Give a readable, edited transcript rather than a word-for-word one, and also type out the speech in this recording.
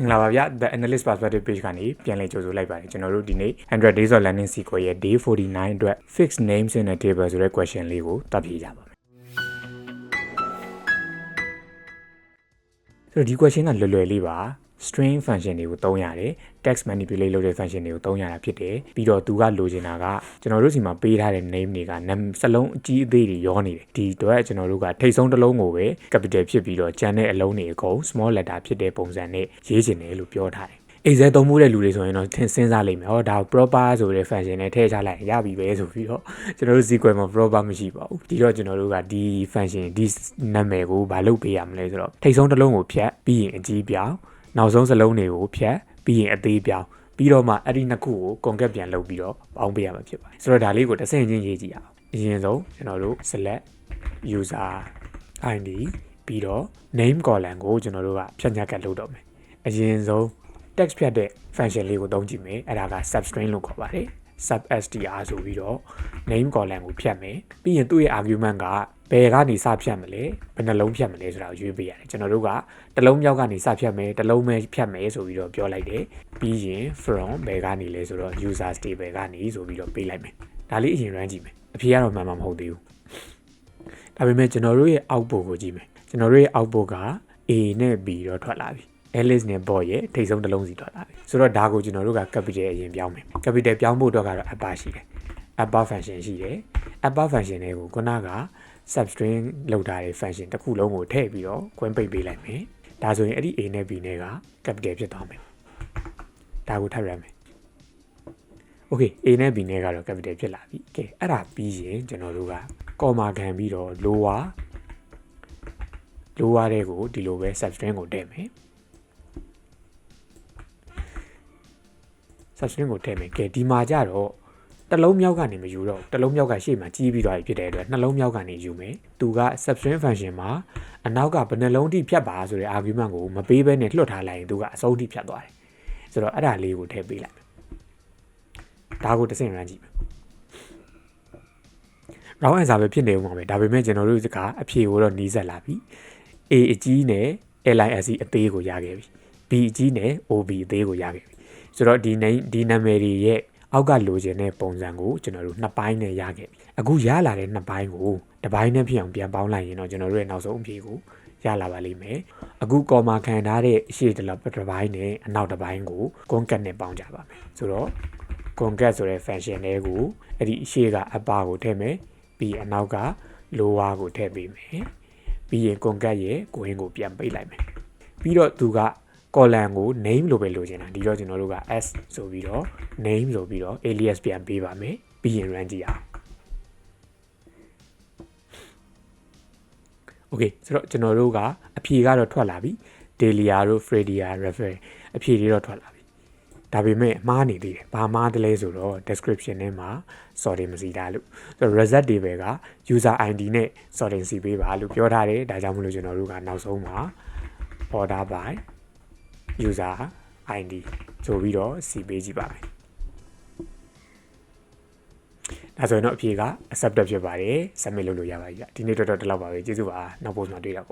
င်္ဂလာပါဗျ The Analyst Perspective Page ကနေပြန်လည်ကြိုဆိုလိုက်ပါတယ်ကျွန်တော်တို့ဒီနေ့100 Days of Learning Sequence ရဲ့ Day 49အတွက် Fixed Names in a Table ဆိုတဲ့ question လေးကိုတွက်ဖြေကြပါမယ်ဆိုတော့ဒီ question ကလွယ်လေးပါ string function တွေကိုသုံးရတယ် text manipulate လုပ်တဲ့ function တွေကိုသုံးရတာဖြစ်တယ်ပြီးတော့သူကလိုချင်တာကကျွန်တော်တို့စီမှာပေးထားတဲ့ name တွေကစလုံးအကြီးအသေးတွေရောနေတယ်ဒီတော့ကျွန်တော်တို့ကထိပ်ဆုံးတစ်လုံးကိုပဲ capital ဖြစ်ပြီးတော့ကျန်တဲ့အလုံးတွေအကုန် small letter ဖြစ်တဲ့ပုံစံနဲ့ရေးချင်တယ်လို့ပြောထားတယ်Excel သုံးမှုတဲ့လူတွေဆိုရင်တော့စဉ်းစားလိမ့်မယ်ဟောဒါ proper ဆိုတဲ့ function နဲ့ထည့်ချလိုက်ရပြီပဲဆိုပြီးတော့ကျွန်တော်တို့ sequence မှာ proper မရှိပါဘူးဒီတော့ကျွန်တော်တို့ကဒီ function ဒီနာမည်ကိုမလုပ်ပေးရမလဲဆိုတော့ထိပ်ဆုံးတစ်လုံးကိုဖြတ်ပြီးရင်အကြီးပြောင်းနောက်ဆုံးစလုံးတွေကိုဖြတ်ပြီးရင်အသေးပြောင်းပြီးတော့မှအဲ့ဒီနှစ်ခုကို concat ပြန်လုပ်ပြီးတော့ပေါင်းပေးရမှာဖြစ်ပါတယ်ဆိုတော့ဒါလေးကိုတစ်ဆင့်ချင်းရေးကြည့်အောင်အရင်ဆုံးကျွန်တော်တို့ select user id ပြီးတော့ name column ကိုကျွန်တော်တို့ကဖြတ်ညှက်ကတ်လုပ်တော့မယ်အရင်ဆုံး text ဖြတ်တဲ့ function လေးကိုသုံးကြည့်မယ်အဲ့ဒါက substring လို့ခေါ်ပါတယ် substr ဆိုပြီးတော့ name column ကိုဖြတ်မယ်ပြီးရင်သူ့ရဲ့ argument ကဘယ်ကနေစဖြတ်မလဲဘယ်နှလုံးဖြတ်မလဲဆိုတာကိုရွေးပေးရတယ်ကျွန်တော်တို့ကတစ်လုံးမြောက်ကနေစဖြတ်မယ်တစ်လုံးပဲဖြတ်မယ်ဆိုပြီးတော့ပြောလိုက်တယ်ပြီးရင် from ဘယ်ကနေလဲဆိုတော့ user stable ကနေဆိုပြီးတော့ပေးလိုက်မယ်ဒါလေးအရင် run ကြည့်မယ်အဖြေကတော့မှန်မှာမဟုတ်သေးဘူးဒါပေမဲ့ကျွန်တော်တို့ရဲ့ output ကိုကြည့်မယ်ကျွန်တော်တို့ရဲ့ output က A နဲ့ B တော့ထွက်လာပြီAlice နဲ့ Boy ရဲ့ထိပ်ဆုံးတစ်လုံးစီထွက်လာပြီဆိုတော့ဒါကိုကျွန်တော်တို့က capital အရင်ပြောင်းမယ် capital ပြောင်းဖို့အတွက်ကတော့ upper ရှိတယ် upper function ရှိတယ် upper function တွေကိုခုနက substring လောက်ထားတဲ့ function တစ်ခုလုံးကိုထည့်ပြီးတော့ခွင့်ပိတ်ပေးလိုက်မယ်ဒါဆိုရင်အဲ့ဒီ A နဲ့ B နဲ့က capital ဖြစ်သွားမယ်ဒါကိုထပ်ရမယ် Okay A နဲ့ B နဲ့ကတော့ capital ဖြစ်လာပြီကဲအဲ့ဒါပြီးရင်ကျွန်တော်တို့က comma ခံပြီးတော့ lower တွေကိုဒီလိုပဲ substring ကိုထည့်မယ်substring ကိုထည့်မယ်ကဲဒီမှာကြတော့တစ်လုံးမြောက်ကနေမယူတော့တစ်လုံးမြောက်ကရှေ့မှာကြီးပြီးသွားပြီဖြစ်တဲ့အတွက်နှလုံးမြောက်ကနေယူမယ်သူက substring function မှာအနောက်ကဘယ်နှလုံးထိဖြတ်ပါဆိုတဲ့ argument ကိုမပေးဘဲနဲ့လွှတ်ထားလိုက်ရင်သူကအဆုံးထိဖြတ်သွားတယ်ဆိုတော့အဲ့ဒါလေးကိုထည့်ပေးလိုက်မယ်ဒါကိုတစ်ဆင့် run ကြည့်မယ် round answer ပဲဖြစ်နေဦးမှာပဲဒါပေမဲ့ကျွန်တော်တို့ကအဖြေကိုတော့နီးစပ်လာပြီ A အကြီးနဲ့ LISE အသေးကိုရခဲ့ပြီ B အကြီးနဲ့ OB အသေးကိုရခဲ့ပြီဆိုတော့ဒီနာမည်တွေရဲ့အောက်ကလိုချင်တဲ့ပုံစံကိုကျွန်တော်တို့နှစ်ပိုင်းနဲ့ရခဲ့ပြီအခုရလာတဲ့နှစ်ပိုင်းကိုတစ်ပိုင်းနဲ့ဖြစ်အောင်ပြန်ပေါင်းလိုက်ရင်တော့ကျွန်တော်တို့ရဲ့နောက်ဆုံးအဖြေကိုရလာပါလိမ့်မယ်အခု comma ခံထားတဲ့အရှေ့တစ်ပိုင်းနဲ့အနောက်တစ်ပိုင်းကို concat နဲ့ပေါင်းကြပါမယ်ဆိုတော့ concat ဆိုတဲ့ function တွေကိုအဲ့ဒီအရှေ့က upper ကိုထည့်မယ်ပြီးအနောက်က lower ကိုထည့်ပေးမယ်ပြီးရင် concat ရဲ့ကိုင်းကိုပြန်ပိတ်လိုက်မယ်ပြီးတော့သူကcolumn ကို name လို့ပဲလိုချင်တာဒီတော့ကျွန်တော်တို့က s ဆိုပြီးတော့ name ဆိုပြီးတော့ alias ပြန်ပေးပါမယ်ပြီးရင် run ကြည့်အောင် Okay ဆိုတော့ကျွန်တော်တို့ကအဖြေကတော့ထွက်လာပြီ Delia တို့ Fredia refer အဖြေတွေတော့ထွက်လာပြီဒါပေမဲ့မှားနေသေးတယ်ဘာမှားတယ်လဲဆိုတော့ description ထဲမှာ sorting မစီတာလို့ဆိုတော့ result တွေပဲက user id နဲ့ sorting စီပေးပါလို့ပြောထားတယ်ဒါကြောင့်မလို့ကျွန်တော်တို့ကနောက်ဆုံးမှာ order by user id ဆိုပြီးတော့စီပေးကြည့်ပါမယ်ဒါဆိုရင်တော့အဖြေက accepted ဖြစ်ပါတယ် submit လုပ်လို့ရပါပြီဒီနေ့တော့ဒီလောက်ပါပဲကျေးဇူးပါနောက် post မှာတွေ့တော့